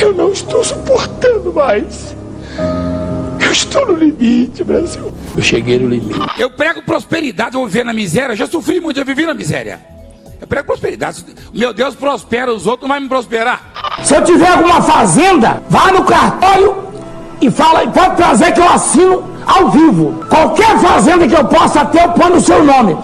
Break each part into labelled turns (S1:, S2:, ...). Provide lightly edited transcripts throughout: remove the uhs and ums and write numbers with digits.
S1: Eu não estou suportando mais. Eu estou no limite, Brasil. Eu cheguei no limite.
S2: Eu prego prosperidade, vou viver na miséria. Já sofri muito, já vivi na miséria. Eu prego prosperidade. Meu Deus prospera, os outros não vão me prosperar.
S3: Se eu tiver alguma fazenda, vá no cartório e fala, pode trazer que eu assino ao vivo. Qualquer fazenda que eu possa ter, eu ponho o seu nome.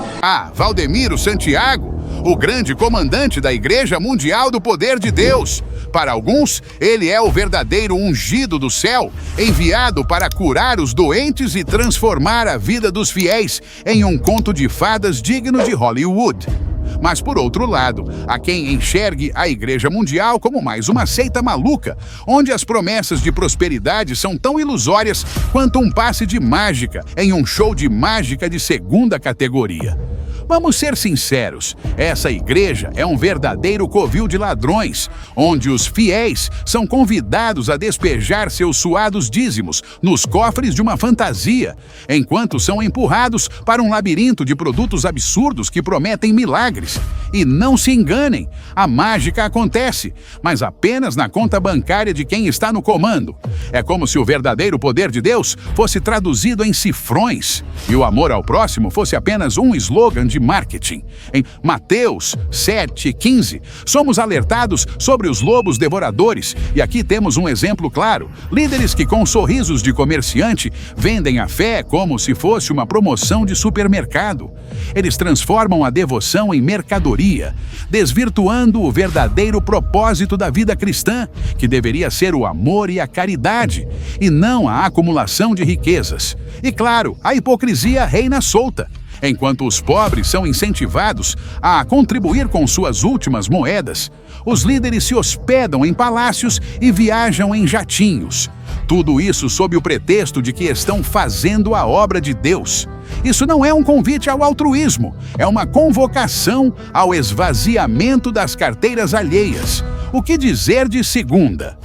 S4: Valdemiro Santiago, o grande comandante da Igreja Mundial do Poder de Deus. Para alguns, ele é o verdadeiro ungido do céu, enviado para curar os doentes e transformar a vida dos fiéis em um conto de fadas digno de Hollywood. Mas, por outro lado, há quem enxergue a Igreja Mundial como mais uma seita maluca, onde as promessas de prosperidade são tão ilusórias quanto um passe de mágica em um show de mágica de segunda categoria. Vamos ser sinceros, essa igreja é um verdadeiro covil de ladrões, onde os fiéis são convidados a despejar seus suados dízimos nos cofres de uma fantasia, enquanto são empurrados para um labirinto de produtos absurdos que prometem milagres. E não se enganem, a mágica acontece, mas apenas na conta bancária de quem está no comando. É como se o verdadeiro poder de Deus fosse traduzido em cifrões, e o amor ao próximo fosse apenas um slogan de marketing. Em Mateus 7:15, somos alertados sobre os lobos devoradores, e aqui temos um exemplo claro: líderes que com sorrisos de comerciante vendem a fé como se fosse uma promoção de supermercado. Eles transformam a devoção em mercadoria, desvirtuando o verdadeiro propósito da vida cristã, que deveria ser o amor e a caridade, e não a acumulação de riquezas. E claro, a hipocrisia reina solta. Enquanto os pobres são incentivados a contribuir com suas últimas moedas, os líderes se hospedam em palácios e viajam em jatinhos. Tudo isso sob o pretexto de que estão fazendo a obra de Deus. Isso não é um convite ao altruísmo, é uma convocação ao esvaziamento das carteiras alheias. O que dizer de segunda?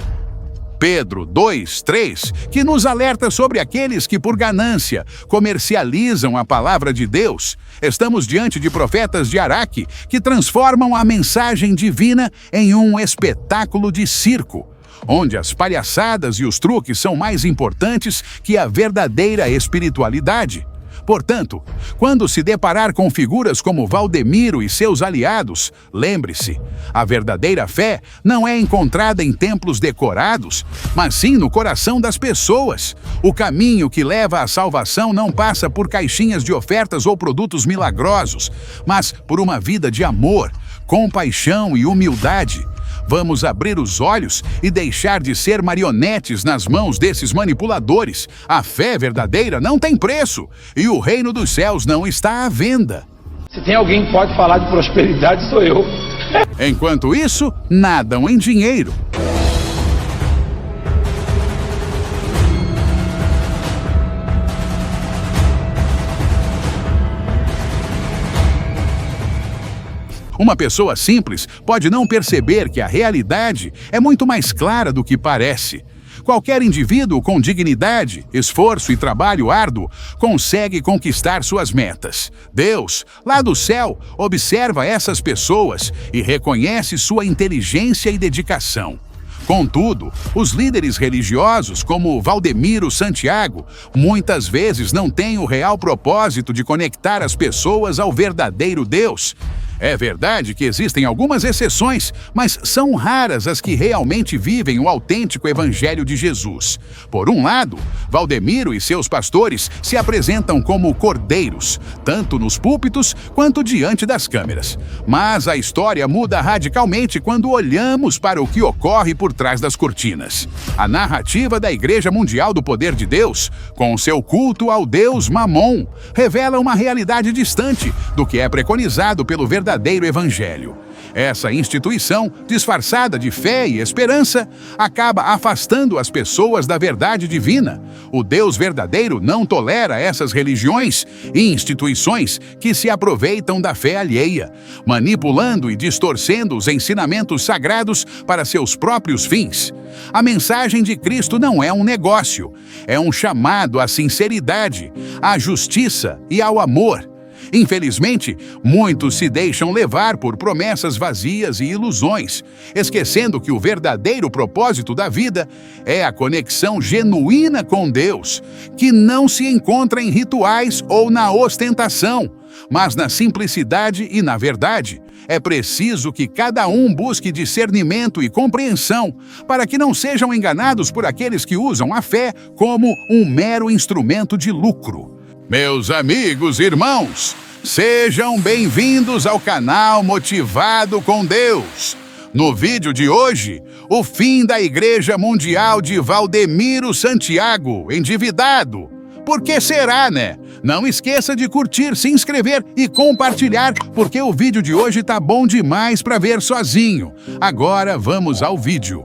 S4: Pedro 2:3, que nos alerta sobre aqueles que, por ganância, comercializam a palavra de Deus. Estamos diante de profetas de Araque que transformam a mensagem divina em um espetáculo de circo, onde as palhaçadas e os truques são mais importantes que a verdadeira espiritualidade. Portanto, quando se deparar com figuras como Valdemiro e seus aliados, lembre-se, a verdadeira fé não é encontrada em templos decorados, mas sim no coração das pessoas. O caminho que leva à salvação não passa por caixinhas de ofertas ou produtos milagrosos, mas por uma vida de amor, compaixão e humildade. Vamos abrir os olhos e deixar de ser marionetes nas mãos desses manipuladores. A fé verdadeira não tem preço e o reino dos céus não está à venda.
S1: Se tem alguém que pode falar de prosperidade, sou eu.
S4: Enquanto isso, nadam em dinheiro. Uma pessoa simples pode não perceber que a realidade é muito mais clara do que parece. Qualquer indivíduo com dignidade, esforço e trabalho árduo consegue conquistar suas metas. Deus, lá do céu, observa essas pessoas e reconhece sua inteligência e dedicação. Contudo, os líderes religiosos, como Valdemiro Santiago, muitas vezes não têm o real propósito de conectar as pessoas ao verdadeiro Deus. É verdade que existem algumas exceções, mas são raras as que realmente vivem o autêntico Evangelho de Jesus. Por um lado, Valdemiro e seus pastores se apresentam como cordeiros, tanto nos púlpitos quanto diante das câmeras. Mas a história muda radicalmente quando olhamos para o que ocorre por trás das cortinas. A narrativa da Igreja Mundial do Poder de Deus, com seu culto ao Deus Mamon, revela uma realidade distante do que é preconizado pelo verdadeiro Evangelho. Essa instituição, disfarçada de fé e esperança, acaba afastando as pessoas da verdade divina. O Deus verdadeiro não tolera essas religiões e instituições que se aproveitam da fé alheia, manipulando e distorcendo os ensinamentos sagrados para seus próprios fins. A mensagem de Cristo não é um negócio, é um chamado à sinceridade, à justiça e ao amor. Infelizmente, muitos se deixam levar por promessas vazias e ilusões, esquecendo que o verdadeiro propósito da vida é a conexão genuína com Deus, que não se encontra em rituais ou na ostentação, mas na simplicidade e na verdade. É preciso que cada um busque discernimento e compreensão para que não sejam enganados por aqueles que usam a fé como um mero instrumento de lucro. Meus amigos e irmãos, sejam bem-vindos ao canal Motivado com Deus. No vídeo de hoje, o fim da Igreja Mundial de Valdemiro Santiago, endividado. Por que será, né? Não esqueça de curtir, se inscrever e compartilhar, porque o vídeo de hoje tá bom demais para ver sozinho. Agora vamos ao vídeo.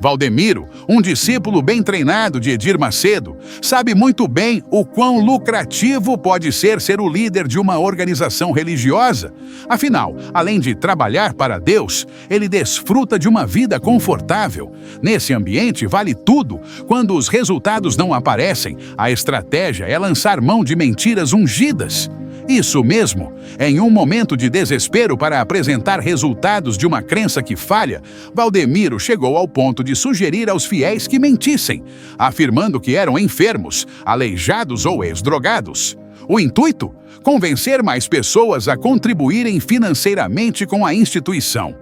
S4: Valdemiro, um discípulo bem treinado de Edir Macedo, sabe muito bem o quão lucrativo pode ser o líder de uma organização religiosa. Afinal, além de trabalhar para Deus, ele desfruta de uma vida confortável. Nesse ambiente, vale tudo. Quando os resultados não aparecem, a estratégia é lançar mão de mentiras ungidas. Isso mesmo, em um momento de desespero para apresentar resultados de uma crença que falha, Valdemiro chegou ao ponto de sugerir aos fiéis que mentissem, afirmando que eram enfermos, aleijados ou ex-drogados. O intuito? Convencer mais pessoas a contribuírem financeiramente com a instituição.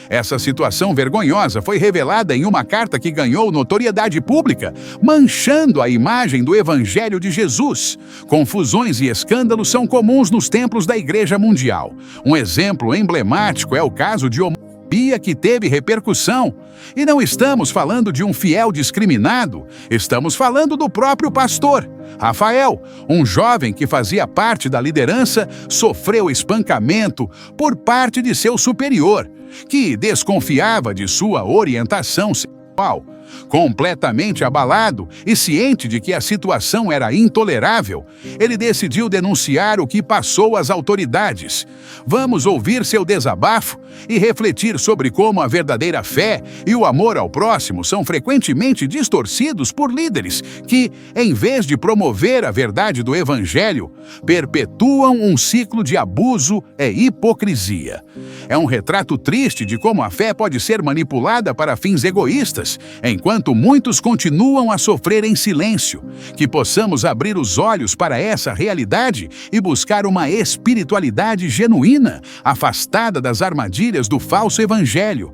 S4: Essa situação vergonhosa foi revelada em uma carta que ganhou notoriedade pública, manchando a imagem do Evangelho de Jesus. Confusões e escândalos são comuns nos templos da Igreja Mundial. Um exemplo emblemático é o caso de homofobia, que teve repercussão. E não estamos falando de um fiel discriminado, estamos falando do próprio pastor. Rafael, um jovem que fazia parte da liderança, sofreu espancamento por parte de seu superior, que desconfiava de sua orientação sexual. Completamente abalado e ciente de que a situação era intolerável, ele decidiu denunciar o que passou às autoridades. Vamos ouvir seu desabafo e refletir sobre como a verdadeira fé e o amor ao próximo são frequentemente distorcidos por líderes que, em vez de promover a verdade do Evangelho, perpetuam um ciclo de abuso e hipocrisia. É um retrato triste de como a fé pode ser manipulada para fins egoístas, enquanto muitos continuam a sofrer em silêncio. Que possamos abrir os olhos para essa realidade e buscar uma espiritualidade genuína, afastada das armadilhas do falso evangelho.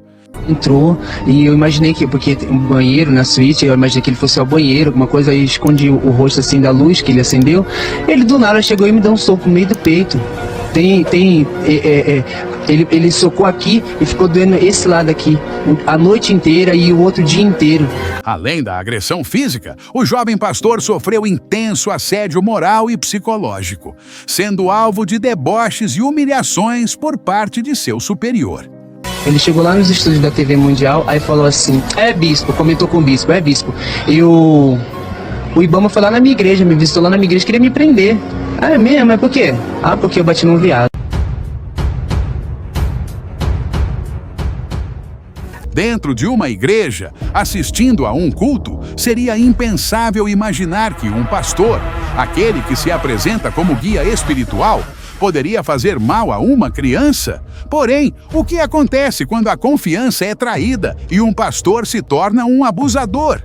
S5: Entrou e eu imaginei que, porque tem um banheiro na suíte, eu imaginei que ele fosse ao banheiro, alguma coisa, aí escondi o rosto assim da luz que ele acendeu. Ele do nada chegou e me deu um soco no meio do peito. Ele socou aqui e ficou doendo esse lado aqui, a noite inteira e o outro dia inteiro.
S4: Além da agressão física, o jovem pastor sofreu intenso assédio moral e psicológico, sendo alvo de deboches e humilhações por parte de seu superior.
S5: Ele chegou lá nos estúdios da TV Mundial, aí falou assim, bispo, comentou com o bispo, bispo. E o Ibama foi lá na minha igreja, me visitou lá na minha igreja, queria me prender. Ah, é mesmo? Mas por quê? Ah, porque eu bati num viado.
S4: Dentro de uma igreja, assistindo a um culto, seria impensável imaginar que um pastor, aquele que se apresenta como guia espiritual, poderia fazer mal a uma criança. Porém, o que acontece quando a confiança é traída e um pastor se torna um abusador?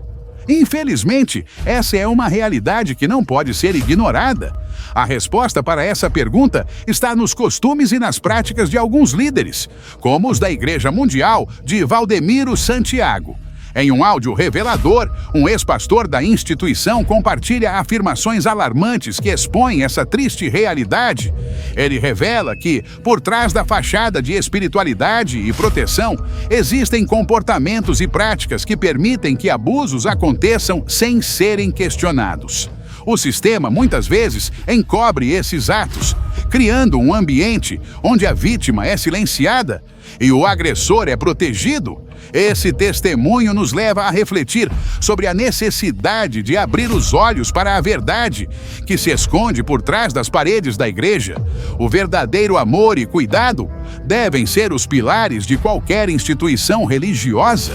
S4: Infelizmente, essa é uma realidade que não pode ser ignorada. A resposta para essa pergunta está nos costumes e nas práticas de alguns líderes, como os da Igreja Mundial de Valdemiro Santiago. Em um áudio revelador, um ex-pastor da instituição compartilha afirmações alarmantes que expõem essa triste realidade. Ele revela que, por trás da fachada de espiritualidade e proteção, existem comportamentos e práticas que permitem que abusos aconteçam sem serem questionados. O sistema, muitas vezes, encobre esses atos, criando um ambiente onde a vítima é silenciada e o agressor é protegido. Esse testemunho nos leva a refletir sobre a necessidade de abrir os olhos para a verdade que se esconde por trás das paredes da igreja. O verdadeiro amor e cuidado devem ser os pilares de qualquer instituição religiosa.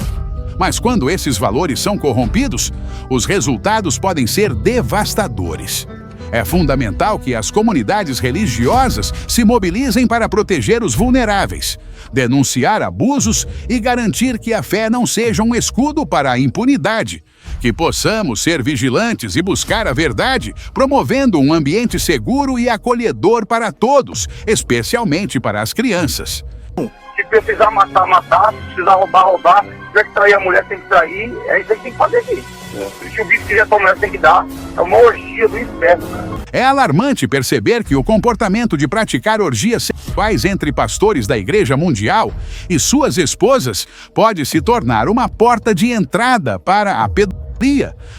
S4: Mas quando esses valores são corrompidos, os resultados podem ser devastadores. É fundamental que as comunidades religiosas se mobilizem para proteger os vulneráveis, denunciar abusos e garantir que a fé não seja um escudo para a impunidade. Que possamos ser vigilantes e buscar a verdade, promovendo um ambiente seguro e acolhedor para todos, especialmente para as crianças.
S6: Se precisar matar, matar. Se precisar roubar, roubar. Se tiver que trair a mulher, tem que trair. É isso aí que tem que fazer aqui. Se o bicho quiser tomar, tem que dar. É uma orgia do inferno, cara.
S4: É alarmante perceber que o comportamento de praticar orgias sexuais entre pastores da Igreja Mundial e suas esposas pode se tornar uma porta de entrada para a pedofilia.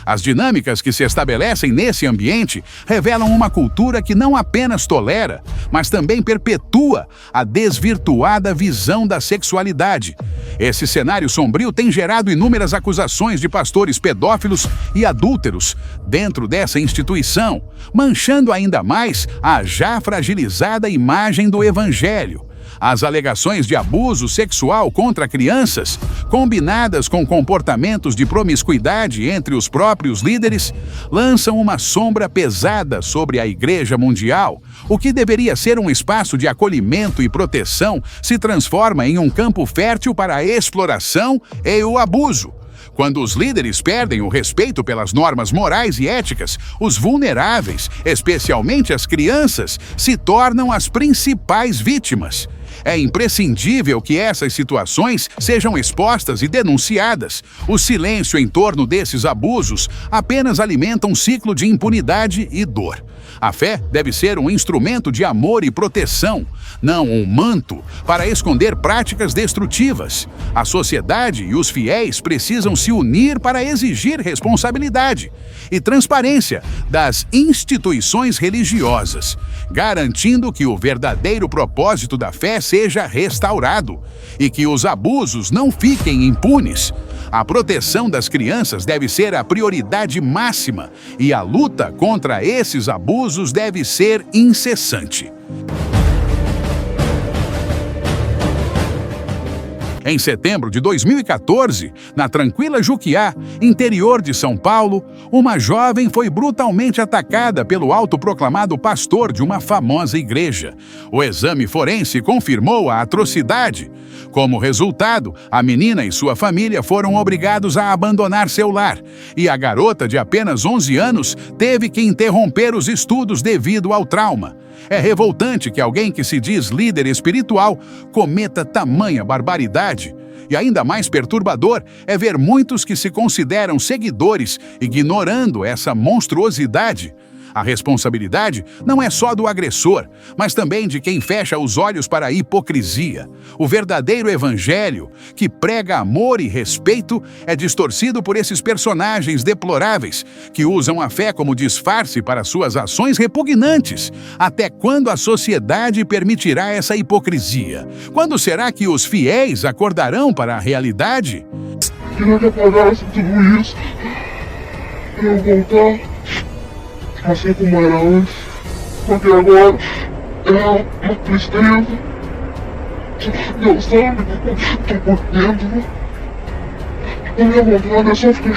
S4: As dinâmicas que se estabelecem nesse ambiente revelam uma cultura que não apenas tolera, mas também perpetua a desvirtuada visão da sexualidade. Esse cenário sombrio tem gerado inúmeras acusações de pastores pedófilos e adúlteros dentro dessa instituição, manchando ainda mais a já fragilizada imagem do Evangelho. As alegações de abuso sexual contra crianças, combinadas com comportamentos de promiscuidade entre os próprios líderes, lançam uma sombra pesada sobre a Igreja Mundial. O que deveria ser um espaço de acolhimento e proteção se transforma em um campo fértil para a exploração e o abuso. Quando os líderes perdem o respeito pelas normas morais e éticas, os vulneráveis, especialmente as crianças, se tornam as principais vítimas. É imprescindível que essas situações sejam expostas e denunciadas. O silêncio em torno desses abusos apenas alimenta um ciclo de impunidade e dor. A fé deve ser um instrumento de amor e proteção, não um manto para esconder práticas destrutivas. A sociedade e os fiéis precisam se unir para exigir responsabilidade e transparência das instituições religiosas, garantindo que o verdadeiro propósito da fé seja restaurado e que os abusos não fiquem impunes. A proteção das crianças deve ser a prioridade máxima e a luta contra esses abusos deve ser incessante. Em setembro de 2014, na Tranquila Juquiá, interior de São Paulo, uma jovem foi brutalmente atacada pelo autoproclamado pastor de uma famosa igreja. O exame forense confirmou a atrocidade. Como resultado, a menina e sua família foram obrigados a abandonar seu lar, e a garota de apenas 11 anos teve que interromper os estudos devido ao trauma. É revoltante que alguém que se diz líder espiritual cometa tamanha barbaridade. E ainda mais perturbador é ver muitos que se consideram seguidores ignorando essa monstruosidade. A responsabilidade não é só do agressor, mas também de quem fecha os olhos para a hipocrisia. O verdadeiro evangelho, que prega amor e respeito, é distorcido por esses personagens deploráveis, que usam a fé como disfarce para suas ações repugnantes. Até quando a sociedade permitirá essa hipocrisia? Quando será que os fiéis acordarão para a realidade?
S7: Queria que apagasse tudo isso, pra eu voltar assim como era antes, porque agora é uma tristeza. Deus sabe do que eu tô por dentro. A minha vontade é só ficar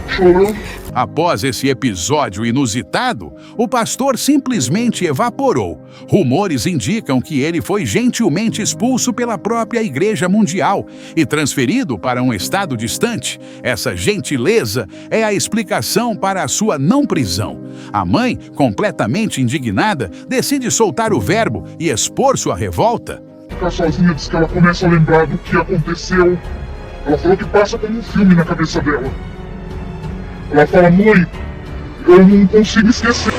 S7: chorando.
S4: Após esse episódio inusitado, o pastor simplesmente evaporou. Rumores indicam que ele foi gentilmente expulso pela própria Igreja Mundial e transferido para um estado distante. Essa gentileza é a explicação para a sua não prisão. A mãe, completamente indignada, decide soltar o verbo e expor sua revolta.
S7: Ficar sozinha, diz que ela começa a lembrar do que aconteceu. Ela falou que passa como um filme na cabeça dela. Ela fala, mãe, eu não consigo esquecer.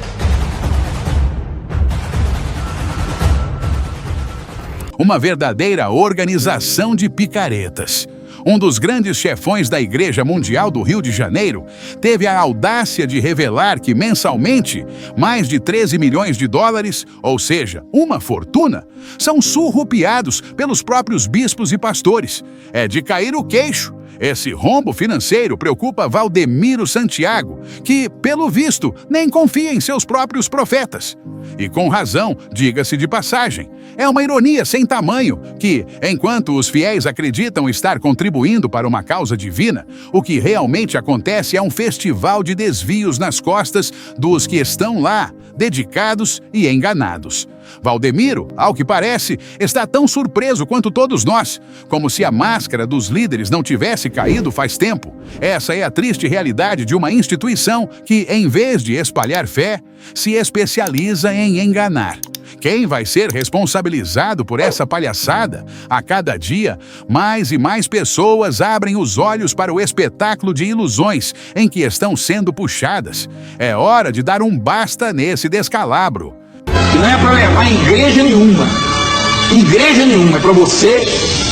S4: Uma verdadeira organização de picaretas. Um dos grandes chefões da Igreja Mundial do Rio de Janeiro teve a audácia de revelar que mensalmente mais de 13 milhões de dólares, ou seja, uma fortuna, são surrupiados pelos próprios bispos e pastores. É de cair o queixo. Esse rombo financeiro preocupa Valdemiro Santiago, que, pelo visto, nem confia em seus próprios profetas. E com razão, diga-se de passagem. É uma ironia sem tamanho que, enquanto os fiéis acreditam estar contribuindo para uma causa divina, o que realmente acontece é um festival de desvios nas costas dos que estão lá, dedicados e enganados. Valdemiro, ao que parece, está tão surpreso quanto todos nós, como se a máscara dos líderes não tivesse caído faz tempo. Essa é a triste realidade de uma instituição que, em vez de espalhar fé, se especializa em enganar. Quem vai ser responsabilizado por essa palhaçada? A cada dia, mais e mais pessoas abrem os olhos para o espetáculo de ilusões em que estão sendo puxadas. É hora de dar um basta nesse descalabro.
S3: E não é para levar em igreja nenhuma. Igreja nenhuma. É para você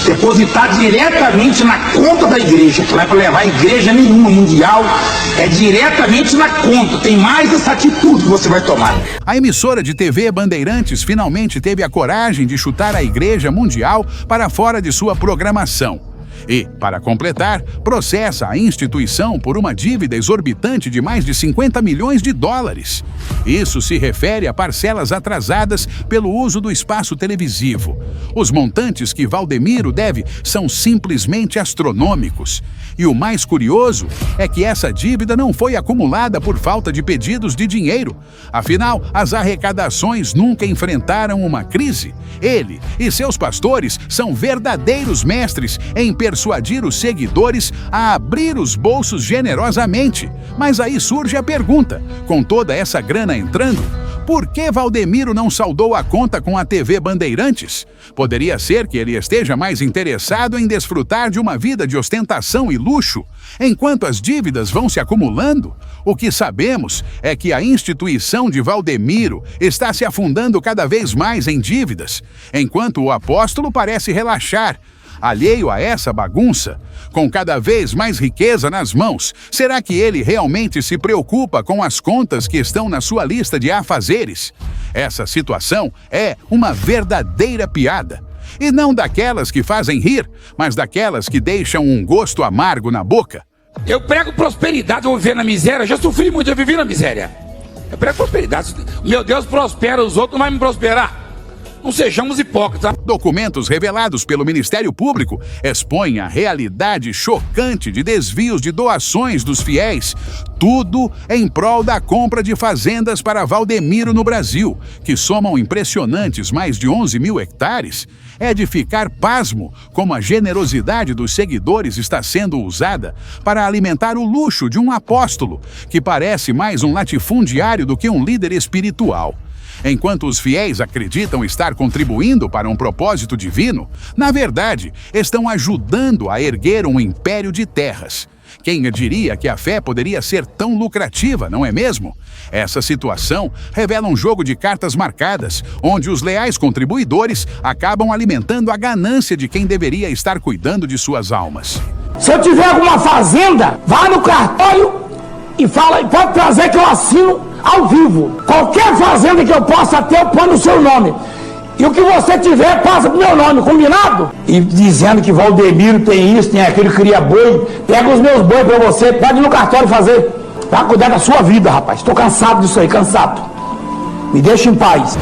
S3: depositar diretamente na conta da igreja. Que não é para levar igreja nenhuma mundial. É diretamente na conta. Tem mais essa atitude que você vai tomar.
S4: A emissora de TV Bandeirantes finalmente teve a coragem de chutar a Igreja Mundial para fora de sua programação. E, para completar, processa a instituição por uma dívida exorbitante de mais de 50 milhões de dólares. Isso se refere a parcelas atrasadas pelo uso do espaço televisivo. Os montantes que Valdemiro deve são simplesmente astronômicos. E o mais curioso é que essa dívida não foi acumulada por falta de pedidos de dinheiro. Afinal, as arrecadações nunca enfrentaram uma crise. Ele e seus pastores são verdadeiros mestres em persuadir os seguidores a abrir os bolsos generosamente. Mas aí surge a pergunta: com toda essa grana entrando, por que Valdemiro não saldou a conta com a TV Bandeirantes? Poderia ser que ele esteja mais interessado em desfrutar de uma vida de ostentação e luxo, enquanto as dívidas vão se acumulando? O que sabemos é que a instituição de Valdemiro está se afundando cada vez mais em dívidas, enquanto o apóstolo parece relaxar. Alheio a essa bagunça, com cada vez mais riqueza nas mãos, será que ele realmente se preocupa com as contas que estão na sua lista de afazeres? Essa situação é uma verdadeira piada. E não daquelas que fazem rir, mas daquelas que deixam um gosto amargo na boca.
S2: Eu prego prosperidade, eu vou viver na miséria. Eu já sofri muito, eu vivi na miséria. Eu prego prosperidade. Meu Deus prospera, os outros não vão me prosperar. Não sejamos hipócritas.
S4: Documentos revelados pelo Ministério Público expõem a realidade chocante de desvios de doações dos fiéis, tudo em prol da compra de fazendas para Valdemiro no Brasil, que somam impressionantes mais de 11 mil hectares. É de ficar pasmo como a generosidade dos seguidores está sendo usada para alimentar o luxo de um apóstolo, que parece mais um latifundiário do que um líder espiritual. Enquanto os fiéis acreditam estar contribuindo para um propósito divino, na verdade, estão ajudando a erguer um império de terras. Quem diria que a fé poderia ser tão lucrativa, não é mesmo? Essa situação revela um jogo de cartas marcadas, onde os leais contribuidores acabam alimentando a ganância de quem deveria estar cuidando de suas almas.
S3: Se eu tiver alguma fazenda, vá no cartório e fala, e pode trazer que eu assino ao vivo. Qualquer fazenda que eu possa ter, eu ponho o seu nome. E o que você tiver, passa pro meu nome, combinado? E dizendo que Valdemiro tem isso, tem aquilo, cria boi. Pega os meus boi pra você, pode ir no cartório fazer. Vai cuidar da sua vida, rapaz. Tô cansado disso aí, cansado. Me deixa em paz.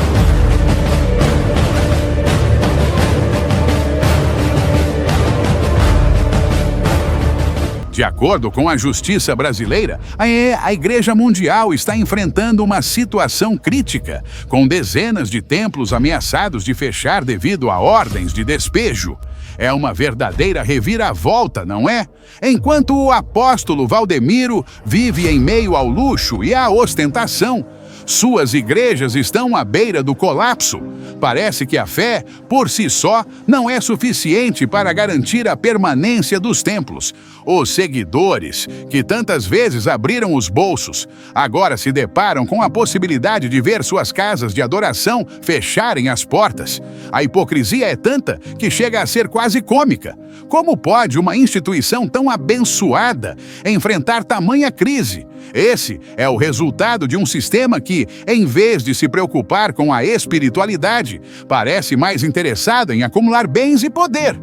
S4: De acordo com a justiça brasileira, a Igreja Mundial está enfrentando uma situação crítica, com dezenas de templos ameaçados de fechar devido a ordens de despejo. É uma verdadeira reviravolta, não é? Enquanto o apóstolo Valdemiro vive em meio ao luxo e à ostentação, suas igrejas estão à beira do colapso. Parece que a fé, por si só, não é suficiente para garantir a permanência dos templos. Os seguidores, que tantas vezes abriram os bolsos, agora se deparam com a possibilidade de ver suas casas de adoração fecharem as portas. A hipocrisia é tanta que chega a ser quase cômica. Como pode uma instituição tão abençoada enfrentar tamanha crise? Esse é o resultado de um sistema que, em vez de se preocupar com a espiritualidade, parece mais interessado em acumular bens e poder.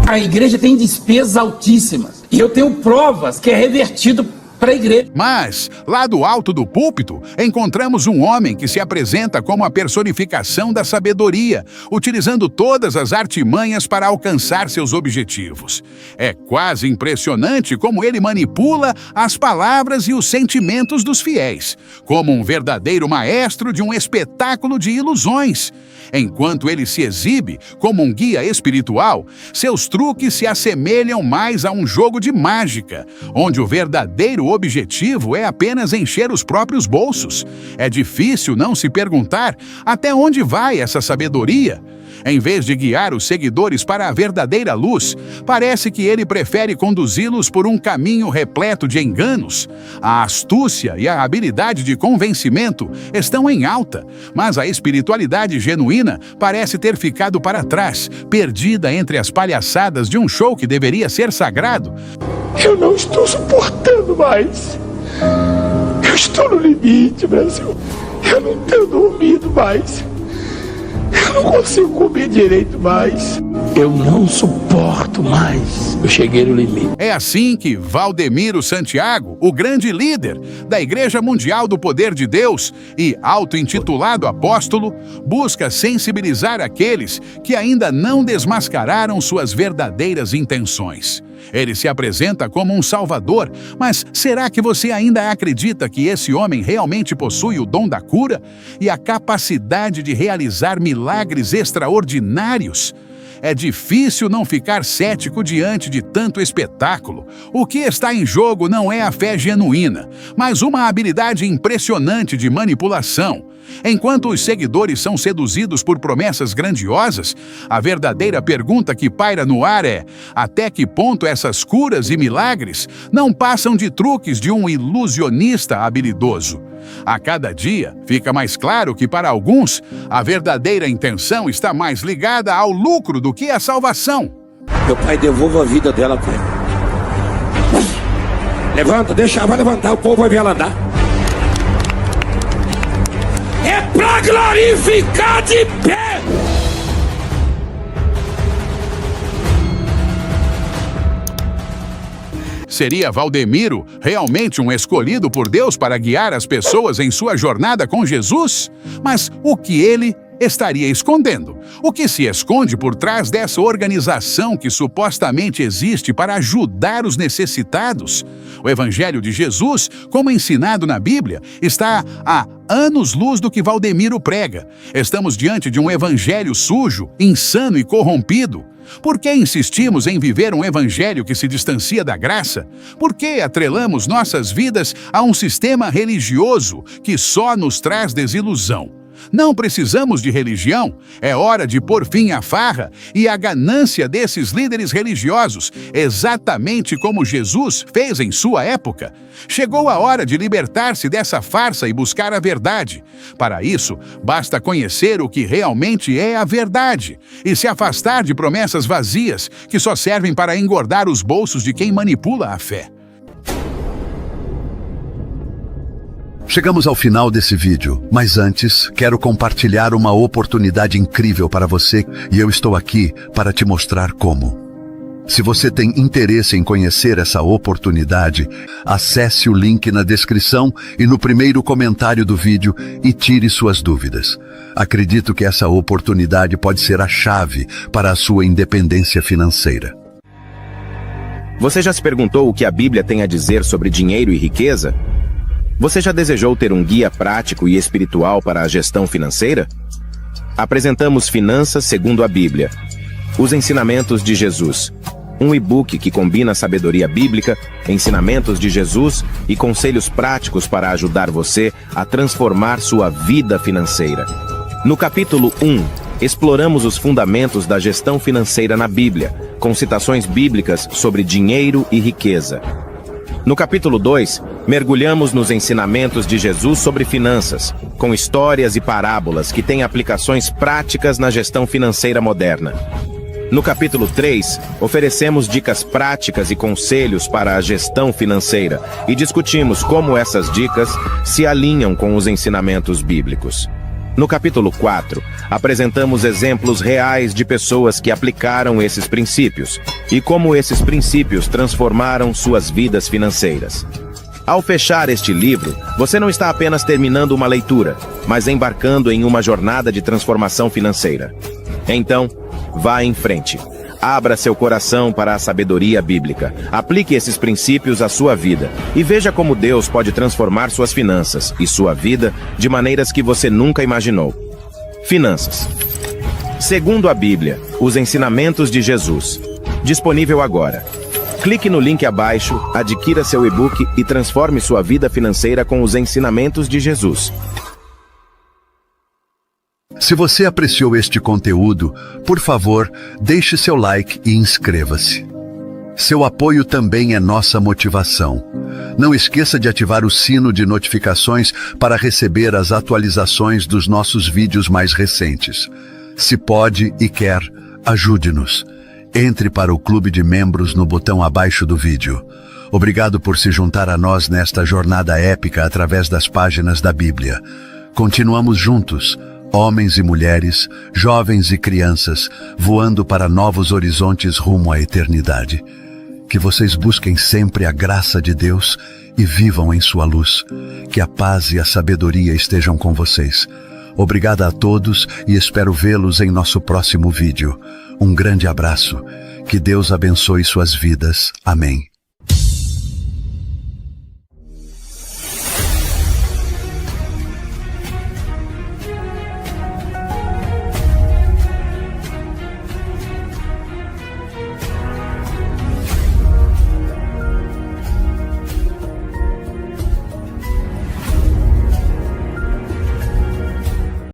S3: A igreja tem despesas altíssimas. E eu tenho provas que é revertido
S2: para a igreja.
S4: Mas, lá do alto do púlpito, encontramos um homem que se apresenta como a personificação da sabedoria, utilizando todas as artimanhas para alcançar seus objetivos. É quase impressionante como ele manipula as palavras e os sentimentos dos fiéis, como um verdadeiro maestro de um espetáculo de ilusões. Enquanto ele se exibe como um guia espiritual, seus truques se assemelham mais a um jogo de mágica, onde o verdadeiro objetivo é apenas encher os próprios bolsos. É difícil não se perguntar até onde vai essa sabedoria. Em vez de guiar os seguidores para a verdadeira luz, parece que ele prefere conduzi-los por um caminho repleto de enganos. A astúcia e a habilidade de convencimento estão em alta, mas a espiritualidade genuína parece ter ficado para trás, perdida entre as palhaçadas de um show que deveria ser sagrado.
S1: Eu não estou suportando mais. Eu estou no limite, Brasil. Eu não tenho dormido mais. Eu não consigo comer direito mais. Eu não suporto mais. Eu cheguei no limite.
S4: É assim que Valdemiro Santiago, o grande líder da Igreja Mundial do Poder de Deus e auto-intitulado apóstolo, busca sensibilizar aqueles que ainda não desmascararam suas verdadeiras intenções. Ele se apresenta como um salvador, mas será que você ainda acredita que esse homem realmente possui o dom da cura e a capacidade de realizar milagres extraordinários? É difícil não ficar cético diante de tanto espetáculo. O que está em jogo não é a fé genuína, mas uma habilidade impressionante de manipulação. Enquanto os seguidores são seduzidos por promessas grandiosas, a verdadeira pergunta que paira no ar é: até que ponto essas curas e milagres não passam de truques de um ilusionista habilidoso? A cada dia, fica mais claro que, para alguns, a verdadeira intenção está mais ligada ao lucro do que à salvação.
S2: Meu pai, devolva a vida dela, pai. Levanta, deixa, vai levantar, o povo vai ver ela andar. É pra glorificar de pé!
S4: Seria Valdemiro realmente um escolhido por Deus para guiar as pessoas em sua jornada com Jesus? Mas o que ele estaria escondendo? O que se esconde por trás dessa organização que supostamente existe para ajudar os necessitados? O Evangelho de Jesus, como ensinado na Bíblia, está a anos-luz do que Valdemiro prega. Estamos diante de um evangelho sujo, insano e corrompido. Por que insistimos em viver um evangelho que se distancia da graça? Por que atrelamos nossas vidas a um sistema religioso que só nos traz desilusão? Não precisamos de religião, é hora de pôr fim à farra e à ganância desses líderes religiosos, exatamente como Jesus fez em sua época. Chegou a hora de libertar-se dessa farsa e buscar a verdade. Para isso, basta conhecer o que realmente é a verdade e se afastar de promessas vazias que só servem para engordar os bolsos de quem manipula a fé.
S8: Chegamos ao final desse vídeo, mas antes quero compartilhar uma oportunidade incrível para você e eu estou aqui para te mostrar como. Se você tem interesse em conhecer essa oportunidade, acesse o link na descrição e no primeiro comentário do vídeo e tire suas dúvidas. Acredito que essa oportunidade pode ser a chave para a sua independência financeira.
S9: Você já se perguntou o que a Bíblia tem a dizer sobre dinheiro e riqueza? Você já desejou ter um guia prático e espiritual para a gestão financeira? Apresentamos Finanças segundo a Bíblia, os ensinamentos de Jesus, um e-book que combina sabedoria bíblica, ensinamentos de Jesus e conselhos práticos para ajudar você a transformar sua vida financeira. No capítulo 1, exploramos os fundamentos da gestão financeira na Bíblia, com citações bíblicas sobre dinheiro e riqueza. No capítulo 2, mergulhamos nos ensinamentos de Jesus sobre finanças, com histórias e parábolas que têm aplicações práticas na gestão financeira moderna. No capítulo 3, oferecemos dicas práticas e conselhos para a gestão financeira e discutimos como essas dicas se alinham com os ensinamentos bíblicos. No capítulo 4, apresentamos exemplos reais de pessoas que aplicaram esses princípios e como esses princípios transformaram suas vidas financeiras. Ao fechar este livro, você não está apenas terminando uma leitura, mas embarcando em uma jornada de transformação financeira. Então, vá em frente. Abra seu coração para a sabedoria bíblica. Aplique esses princípios à sua vida e veja como Deus pode transformar suas finanças e sua vida de maneiras que você nunca imaginou. Finanças. Segundo a Bíblia, os ensinamentos de Jesus. Disponível agora. Clique no link abaixo, adquira seu e-book e transforme sua vida financeira com os ensinamentos de Jesus.
S8: Se você apreciou este conteúdo, por favor, deixe seu like e inscreva-se. Seu apoio também é nossa motivação. Não esqueça de ativar o sino de notificações para receber as atualizações dos nossos vídeos mais recentes. Se pode e quer, ajude-nos. Entre para o clube de membros no botão abaixo do vídeo. Obrigado por se juntar a nós nesta jornada épica através das páginas da Bíblia. Continuamos juntos, homens e mulheres, jovens e crianças, voando para novos horizontes rumo à eternidade. Que vocês busquem sempre a graça de Deus e vivam em sua luz. Que a paz e a sabedoria estejam com vocês. Obrigado a todos e espero vê-los em nosso próximo vídeo. Um grande abraço. Que Deus abençoe suas vidas. Amém.